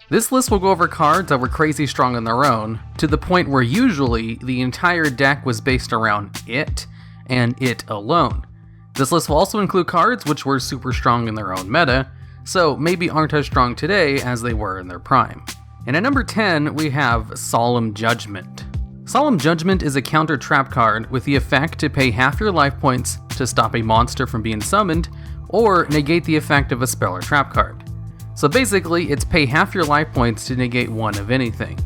This list will go over cards that were crazy strong on their own, to the point where usually the entire deck was based around it, and it alone. This list will also include cards which were super strong in their own meta, so maybe aren't as strong today as they were in their prime. And at number 10, we have Solemn Judgment. Solemn Judgment is a counter trap card with the effect to pay half your life points to stop a monster from being summoned, or negate the effect of a spell or trap card. So basically, it's pay half your life points to negate one of anything,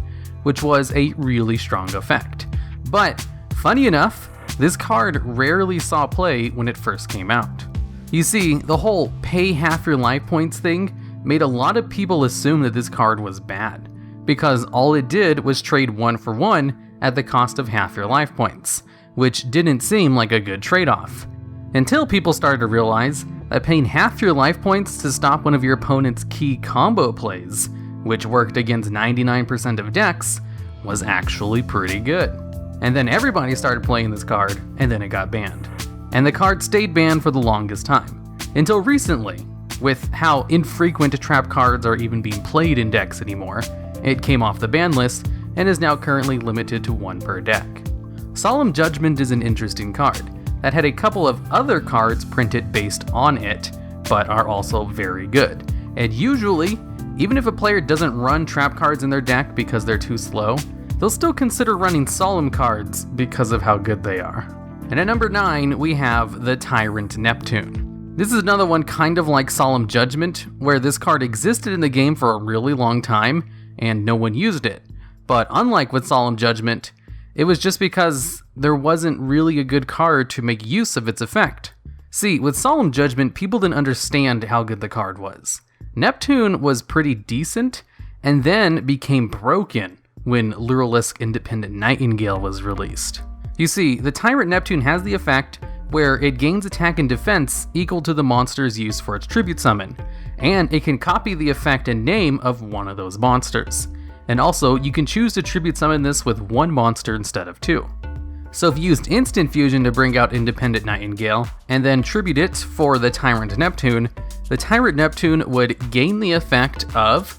which was a really strong effect. But, funny enough, this card rarely saw play when it first came out. You see, the whole pay half your life points thing made a lot of people assume that this card was bad, because all it did was trade 1 for 1 at the cost of half your life points, which didn't seem like a good trade-off. Until people started to realize that paying half your life points to stop one of your opponent's key combo plays, which worked against 99% of decks, was actually pretty good. And then everybody started playing this card, and then it got banned. And the card stayed banned for the longest time, until recently, with how infrequent trap cards are even being played in decks anymore, it came off the ban list and is now currently limited to 1 per deck. Solemn Judgment is an interesting card that had a couple of other cards printed based on it, but are also very good. And usually, even if a player doesn't run trap cards in their deck because they're too slow, they'll still consider running Solemn cards because of how good they are. And at number 9, we have the Tyrant Neptune. This is another one kind of like Solemn Judgment, where this card existed in the game for a really long time, and no one used it. But unlike with Solemn Judgment, it was just because there wasn't really a good card to make use of its effect. See, with Solemn Judgment, people didn't understand how good the card was. Neptune was pretty decent, and then became broken when Luralisk Independent Nightingale was released. You see, the Tyrant Neptune has the effect where it gains attack and defense equal to the monster's use for its tribute summon, and it can copy the effect and name of one of those monsters. And also, you can choose to tribute summon this with 1 monster instead of 2. So if you used Instant Fusion to bring out Independent Nightingale, and then tribute it for the Tyrant Neptune would gain the effect of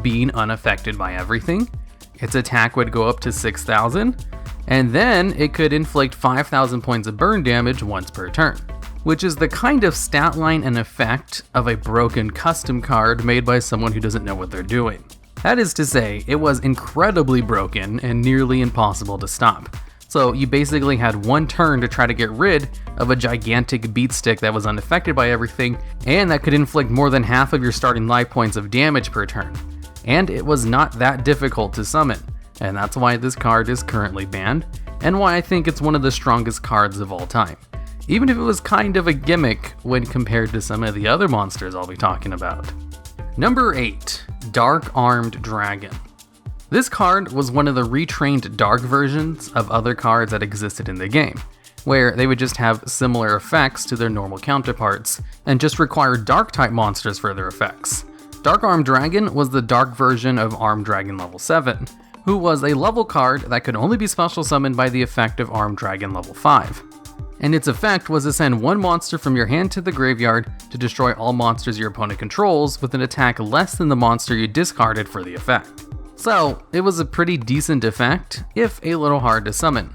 being unaffected by everything, its attack would go up to 6,000, and then it could inflict 5,000 points of burn damage once per turn, which is the kind of stat line and effect of a broken custom card made by someone who doesn't know what they're doing. That is to say, it was incredibly broken and nearly impossible to stop. So you basically had 1 turn to try to get rid of a gigantic beatstick that was unaffected by everything, and that could inflict more than half of your starting life points of damage per turn. And it was not that difficult to summon, and that's why this card is currently banned, and why I think it's one of the strongest cards of all time, even if it was kind of a gimmick when compared to some of the other monsters I'll be talking about. Number 8, Dark Armed Dragon. This card was one of the retrained dark versions of other cards that existed in the game, where they would just have similar effects to their normal counterparts, and just require dark type monsters for their effects. Dark Armed Dragon was the dark version of Armed Dragon level 7, who was a level card that could only be special summoned by the effect of Armed Dragon level 5. And its effect was to send 1 monster from your hand to the graveyard to destroy all monsters your opponent controls with an attack less than the monster you discarded for the effect. So, it was a pretty decent effect, if a little hard to summon.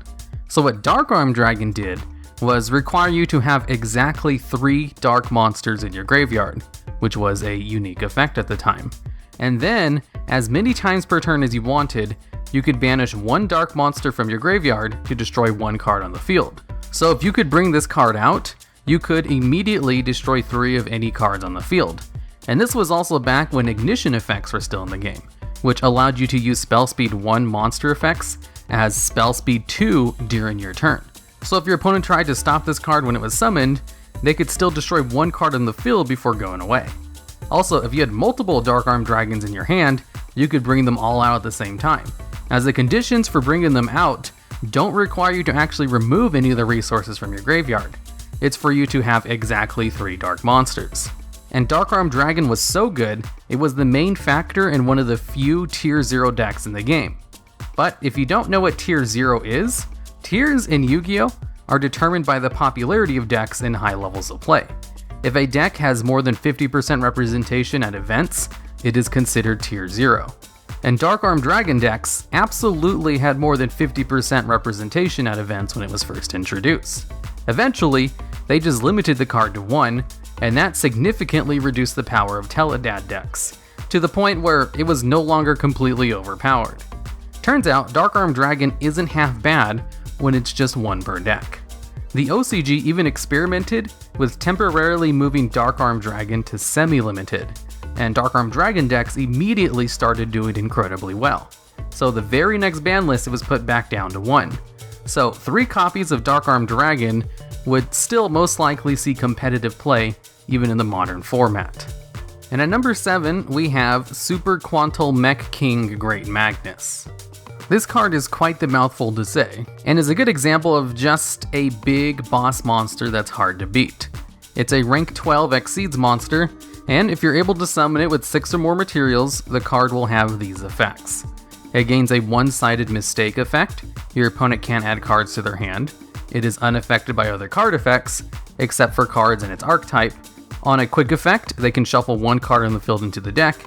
So what Dark Armed Dragon did was require you to have exactly 3 dark monsters in your graveyard, which was a unique effect at the time. And then, as many times per turn as you wanted, you could banish 1 dark monster from your graveyard to destroy 1 card on the field. So if you could bring this card out, you could immediately destroy 3 of any cards on the field. And this was also back when ignition effects were still in the game, which allowed you to use spell speed 1 monster effects as spell speed 2 during your turn. So if your opponent tried to stop this card when it was summoned, they could still destroy 1 card on the field before going away. Also, if you had multiple Dark Armed Dragons in your hand, you could bring them all out at the same time, as the conditions for bringing them out don't require you to actually remove any of the resources from your graveyard. It's for you to have exactly 3 dark monsters. And Dark Armed Dragon was so good, it was the main factor in one of the few Tier 0 decks in the game. But if you don't know what Tier 0 is, tiers in Yu-Gi-Oh! Are determined by the popularity of decks in high levels of play. If a deck has more than 50% representation at events, it is considered tier 0. And Dark Arm Dragon decks absolutely had more than 50% representation at events when it was first introduced. Eventually, they just limited the card to 1, and that significantly reduced the power of Teledad decks, to the point where it was no longer completely overpowered. Turns out, Dark Arm Dragon isn't half bad when it's just 1 per deck. The OCG even experimented with temporarily moving Dark Arm Dragon to semi-limited, and Dark Arm Dragon decks immediately started doing incredibly well. So the very next ban list it was put back down to 1. So 3 copies of Dark Arm Dragon would still most likely see competitive play even in the modern format. And at number 7 we have Super Quantal Mech King Great Magnus. This card is quite the mouthful to say, and is a good example of just a big boss monster that's hard to beat. It's a rank 12 Exceeds monster, and if you're able to summon it with 6 or more materials, the card will have these effects. It gains a one-sided mistake effect. Your opponent can't add cards to their hand. It is unaffected by other card effects, except for cards in its archetype. On a quick effect, they can shuffle 1 card on the field into the deck,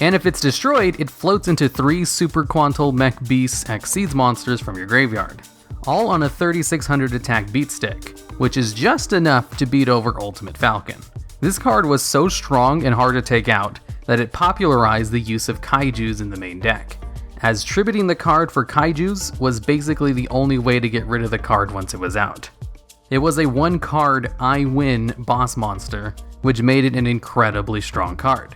and if it's destroyed, it floats into 3 Super Quantal Mech Beasts Exceeds monsters from your graveyard, all on a 3600 attack beat stick, which is just enough to beat over Ultimate Falcon. This card was so strong and hard to take out that it popularized the use of kaijus in the main deck, as tributing the card for kaijus was basically the only way to get rid of the card once it was out. It was a 1-card I win boss monster, which made it an incredibly strong card.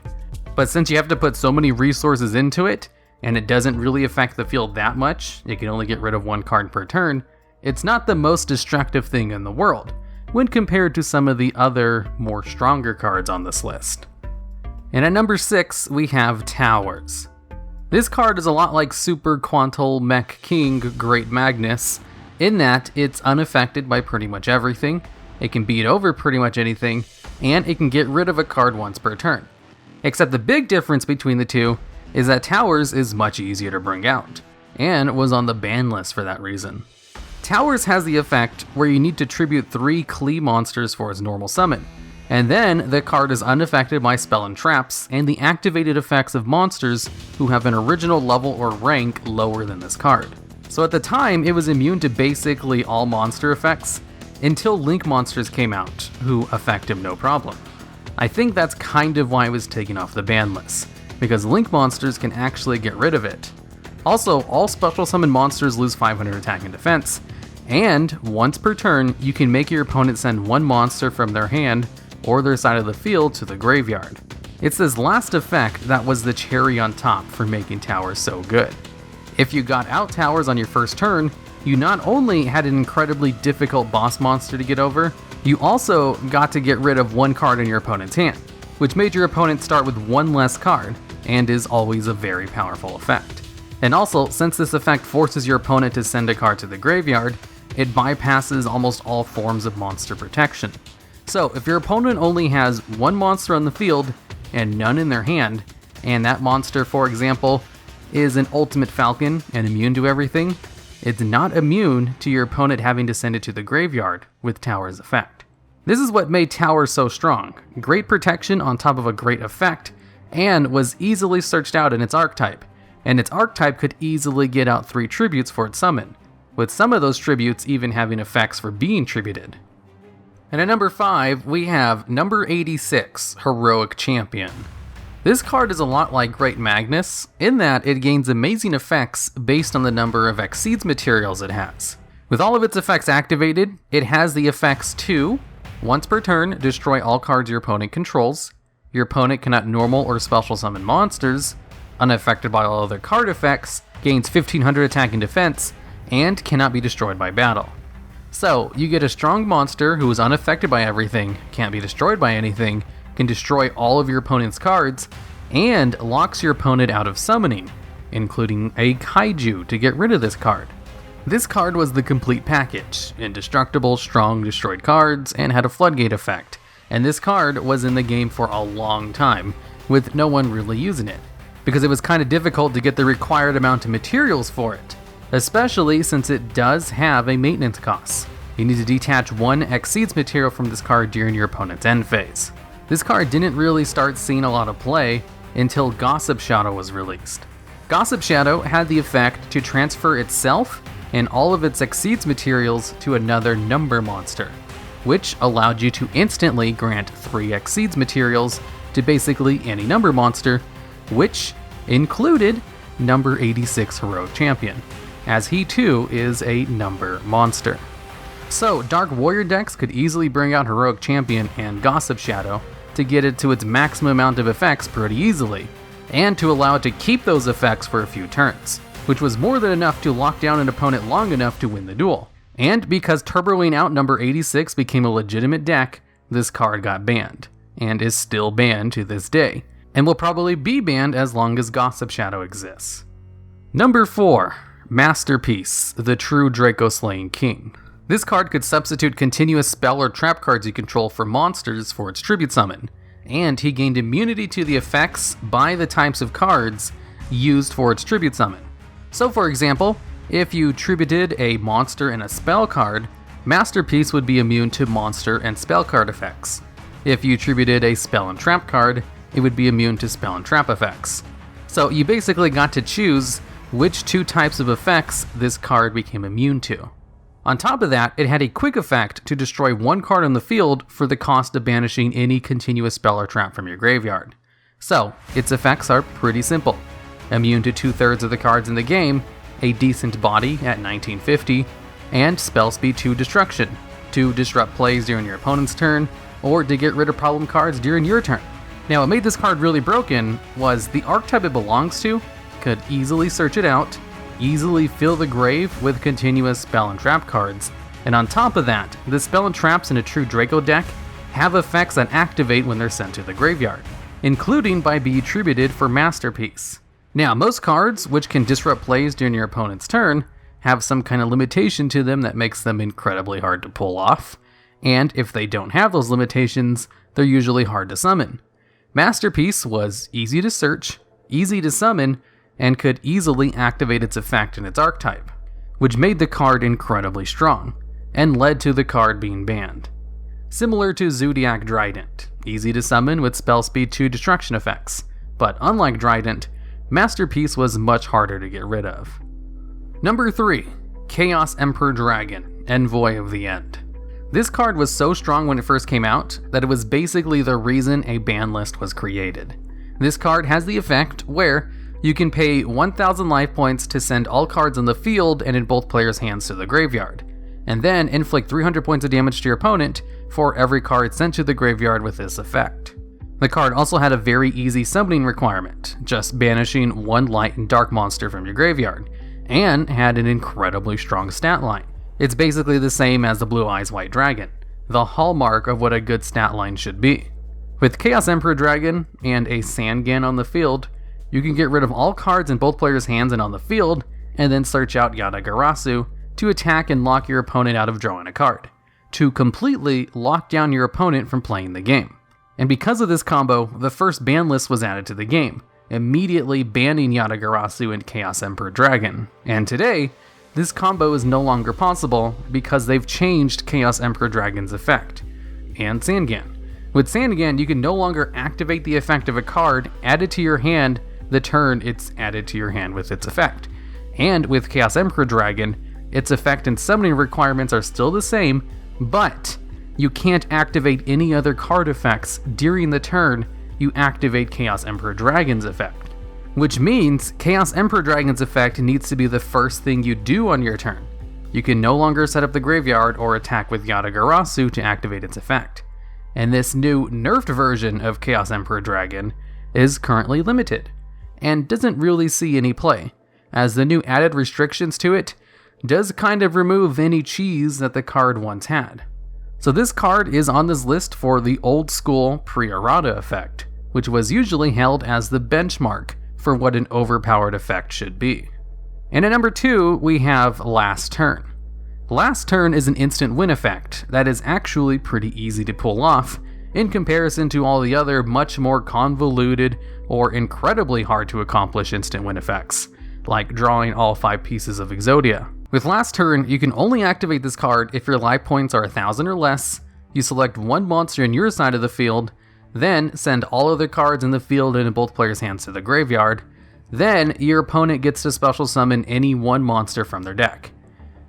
But since you have to put so many resources into it, and it doesn't really affect the field that much, it can only get rid of 1 card per turn, it's not the most destructive thing in the world, when compared to some of the other, more stronger cards on this list. And at number 6, we have Towers. This card is a lot like Super Quantal Mech King Great Magnus, in that it's unaffected by pretty much everything, it can beat over pretty much anything, and it can get rid of a card once per turn. Except the big difference between the two is that Towers is much easier to bring out, and was on the ban list for that reason. Towers has the effect where you need to tribute 3 Klee monsters for its normal summon, and then the card is unaffected by spell and traps and the activated effects of monsters who have an original level or rank lower than this card. So at the time, it was immune to basically all monster effects, until Link monsters came out, who affect him no problem. I think that's kind of why it was taken off the ban list, because Link monsters can actually get rid of it. Also, all special summon monsters lose 500 attack and defense, and once per turn, you can make your opponent send 1 monster from their hand or their side of the field to the graveyard. It's this last effect that was the cherry on top for making Towers so good. If you got out Towers on your first turn, you not only had an incredibly difficult boss monster to get over, you also got to get rid of 1 card in your opponent's hand, which made your opponent start with 1 less card, and is always a very powerful effect. And also, since this effect forces your opponent to send a card to the graveyard, it bypasses almost all forms of monster protection. So if your opponent only has 1 monster on the field and none in their hand, and that monster, for example, is an Ultimate Falcon and immune to everything, it's not immune to your opponent having to send it to the graveyard with Towers' effect. This is what made Towers so strong. Great protection on top of a great effect, and was easily searched out in its archetype, and its archetype could easily get out 3 tributes for its summon, with some of those tributes even having effects for being tributed. And at number 5, we have number 86, Heroic Champion. This card is a lot like Great Magnus, in that it gains amazing effects based on the number of Exceeds materials it has. With all of its effects activated, it has the effects to, once per turn, destroy all cards your opponent controls, your opponent cannot normal or special summon monsters, unaffected by all other card effects, gains 1500 attack and defense, and cannot be destroyed by battle. So, you get a strong monster who is unaffected by everything, can't be destroyed by anything, can destroy all of your opponent's cards, and locks your opponent out of summoning, including a kaiju to get rid of this card. This card was the complete package, indestructible, strong, destroyed cards, and had a floodgate effect, and this card was in the game for a long time, with no one really using it, because it was kind of difficult to get the required amount of materials for it, especially since it does have a maintenance cost. You need to detach 1 Exceeds material from this card during your opponent's end phase. This card didn't really start seeing a lot of play until Gossip Shadow was released. Gossip Shadow had the effect to transfer itself and all of its Exceeds materials to another number monster, which allowed you to instantly grant 3 Exceeds materials to basically any number monster, which included number 86 Heroic Champion, as he too is a number monster. So Dark Warrior decks could easily bring out Heroic Champion and Gossip Shadow to get it to its maximum amount of effects pretty easily, and to allow it to keep those effects for a few turns, which was more than enough to lock down an opponent long enough to win the duel. And because turboing out number 86 became a legitimate deck, this card got banned, and is still banned to this day, and will probably be banned as long as Gossip Shadow exists. Number 4. Masterpiece, the true Dracoslaying King. This card could substitute continuous spell or trap cards you control for monsters for its tribute summon, and he gained immunity to the effects by the types of cards used for its tribute summon. So for example, if you tributed a monster and a spell card, Masterpiece would be immune to monster and spell card effects. If you tributed a spell and trap card, it would be immune to spell and trap effects. So you basically got to choose which 2 types of effects this card became immune to. On top of that, it had a quick effect to destroy 1 card on the field for the cost of banishing any continuous spell or trap from your graveyard. So, its effects are pretty simple. Immune to 2/3 of the cards in the game, a decent body at 1950, and spell speed 2 destruction, to disrupt plays during your opponent's turn, or to get rid of problem cards during your turn. Now what made this card really broken was the archetype it belongs to could easily search it out, easily fill the grave with continuous spell and trap cards, and on top of that, the spell and traps in a true Draco deck have effects that activate when they're sent to the graveyard, including by being attributed for Masterpiece. Now, most cards, which can disrupt plays during your opponent's turn, have some kind of limitation to them that makes them incredibly hard to pull off, and if they don't have those limitations, they're usually hard to summon. Masterpiece was easy to search, easy to summon, and could easily activate its effect in its archetype, which made the card incredibly strong, and led to the card being banned. Similar to Zodiac Trident, easy to summon with spell speed 2 destruction effects, but unlike Trident, Masterpiece was much harder to get rid of. Number 3. Chaos Emperor Dragon, Envoy of the End. This card was so strong when it first came out that it was basically the reason a ban list was created. This card has the effect where you can pay 1,000 life points to send all cards on the field and in both players' hands to the graveyard, and then inflict 300 points of damage to your opponent for every card sent to the graveyard with this effect. The card also had a very easy summoning requirement, just banishing 1 light and dark monster from your graveyard, and had an incredibly strong stat line. It's basically the same as the Blue Eyes White Dragon, the hallmark of what a good stat line should be. With Chaos Emperor Dragon and a Sangan on the field, you can get rid of all cards in both players' hands and on the field, and then search out Yata-Garasu to attack and lock your opponent out of drawing a card, to completely lock down your opponent from playing the game. And because of this combo, the first ban list was added to the game, immediately banning Yata-Garasu and Chaos Emperor Dragon. And today, this combo is no longer possible because they've changed Chaos Emperor Dragon's effect, and Sangan. With Sangan, you can no longer activate the effect of a card added to your hand the turn it's added to your hand with its effect. And with Chaos Emperor Dragon, its effect and summoning requirements are still the same, but you can't activate any other card effects during the turn you activate Chaos Emperor Dragon's effect. Which means Chaos Emperor Dragon's effect needs to be the first thing you do on your turn. You can no longer set up the graveyard or attack with Yata-Garasu to activate its effect. And this new nerfed version of Chaos Emperor Dragon is currently limited, and doesn't really see any play, as the new added restrictions to it does kind of remove any cheese that the card once had. So this card is on this list for the old school pre-errata effect, which was usually held as the benchmark for what an overpowered effect should be. And at number 2, we have Last Turn. Last Turn is an instant win effect that is actually pretty easy to pull off in comparison to all the other much more convoluted or incredibly hard to accomplish instant win effects, like drawing all 5 pieces of Exodia. With Last Turn, you can only activate this card if your life points are 1,000 or less, you select 1 monster in your side of the field, Then send all other cards in the field and in both players' hands to the graveyard. Then your opponent gets to special summon any one monster from their deck.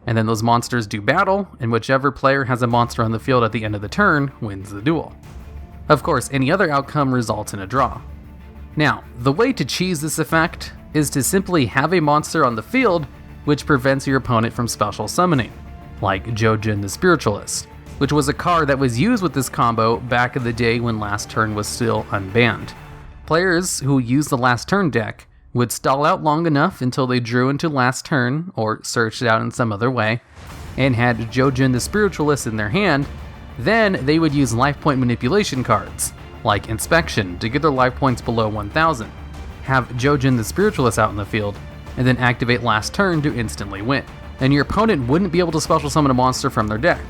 And then those monsters do battle, and whichever player has a monster on the field at the end of the turn wins the duel. Of course, any other outcome results in a draw. Now, the way to cheese this effect is to simply have a monster on the field which prevents your opponent from special summoning, like YuGiOh the Spiritualist, which was a card that was used with this combo back in the day when Last Turn was still unbanned. Players who used the Last Turn deck would stall out long enough until they drew into Last Turn or searched it out in some other way, and had YuGiOh the Spiritualist in their hand. Then they would use life point manipulation cards, like Inspection, to get their life points below 1,000, have YuGiOh the Spiritualist out in the field, and then activate Last Turn to instantly win. And your opponent wouldn't be able to special summon a monster from their deck,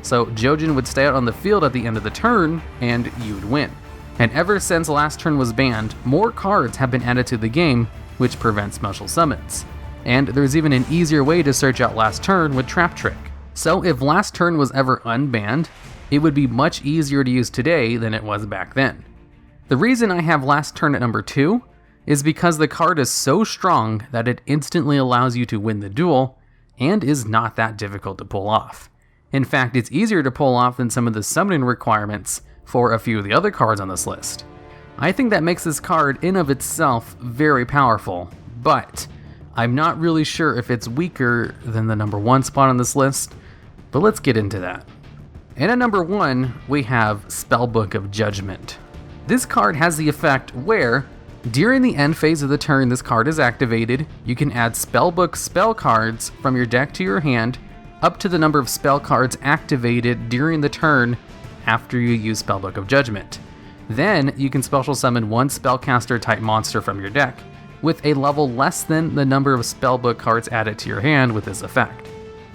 so YuGiOh would stay out on the field at the end of the turn, and you'd win. And ever since Last Turn was banned, more cards have been added to the game, which prevents special summons. And there's even an easier way to search out Last Turn with Trap Trick. So if Last Turn was ever unbanned, it would be much easier to use today than it was back then. The reason I have Last Turn at number 2 is because the card is so strong that it instantly allows you to win the duel, and is not that difficult to pull off. In fact, it's easier to pull off than some of the summoning requirements for a few of the other cards on this list. I think that makes this card in of itself very powerful, but I'm not really sure if it's weaker than the number 1 spot on this list, but let's get into that. And at number 1, we have Spellbook of Judgment. This card has the effect where, during the end phase of the turn this card is activated, you can add Spellbook spell cards from your deck to your hand, up to the number of spell cards activated during the turn after you use Spellbook of Judgment. Then you can special summon one spellcaster type monster from your deck, with a level less than the number of spellbook cards added to your hand with this effect.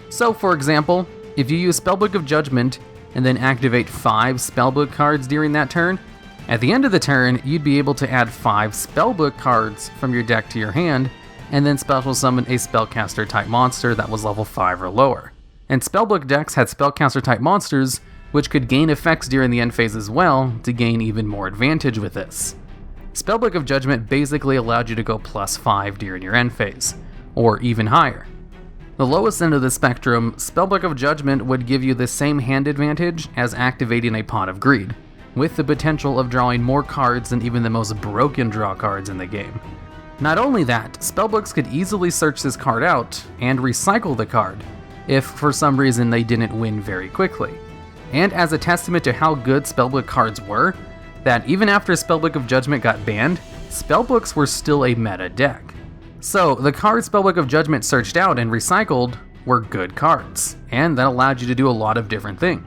So for example, if you use Spellbook of Judgment and then activate 5 spellbook cards during that turn, at the end of the turn you'd be able to add 5 spellbook cards from your deck to your hand, and then special summon a spellcaster type monster that was level 5 or lower. And spellbook decks had spellcaster type monsters which could gain effects during the end phase as well to gain even more advantage with this. Spellbook of Judgment basically allowed you to go +5 during your end phase, or even higher. The lowest end of the spectrum, Spellbook of Judgment would give you the same hand advantage as activating a Pot of Greed, with the potential of drawing more cards than even the most broken draw cards in the game. Not only that, spellbooks could easily search this card out and recycle the card, if for some reason they didn't win very quickly. And as a testament to how good spellbook cards were, that even after Spellbook of Judgment got banned, spellbooks were still a meta deck. So the cards Spellbook of Judgment searched out and recycled were good cards, and that allowed you to do a lot of different things.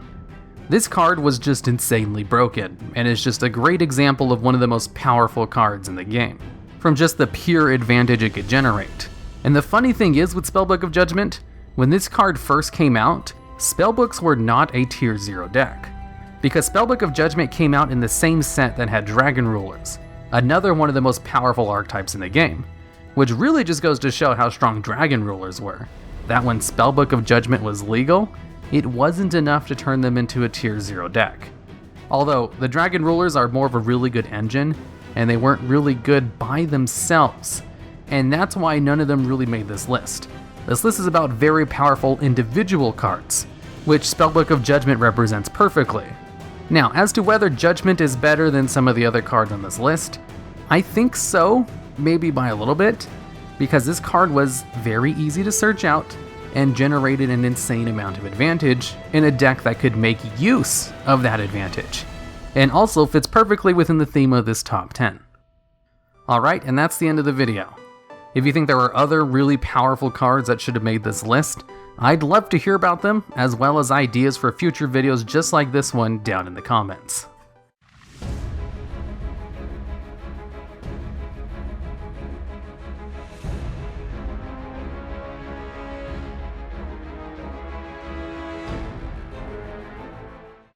This card was just insanely broken, and is just a great example of one of the most powerful cards in the game, from just the pure advantage it could generate. And the funny thing is with Spellbook of Judgment, when this card first came out, spellbooks were not a tier 0 deck, because Spellbook of Judgment came out in the same set that had Dragon Rulers, another one of the most powerful archetypes in the game, which really just goes to show how strong Dragon Rulers were, that when Spellbook of Judgment was legal, it wasn't enough to turn them into a tier 0 deck. Although, the Dragon Rulers are more of a really good engine, and they weren't really good by themselves, and that's why none of them really made this list. This list is about very powerful individual cards, which Spellbook of Judgment represents perfectly. Now, as to whether Judgment is better than some of the other cards on this list, I think so, maybe by a little bit, because this card was very easy to search out and generated an insane amount of advantage in a deck that could make use of that advantage, and also fits perfectly within the theme of this top 10. Alright, and that's the end of the video. If you think there are other really powerful cards that should have made this list, I'd love to hear about them, as well as ideas for future videos just like this one down in the comments.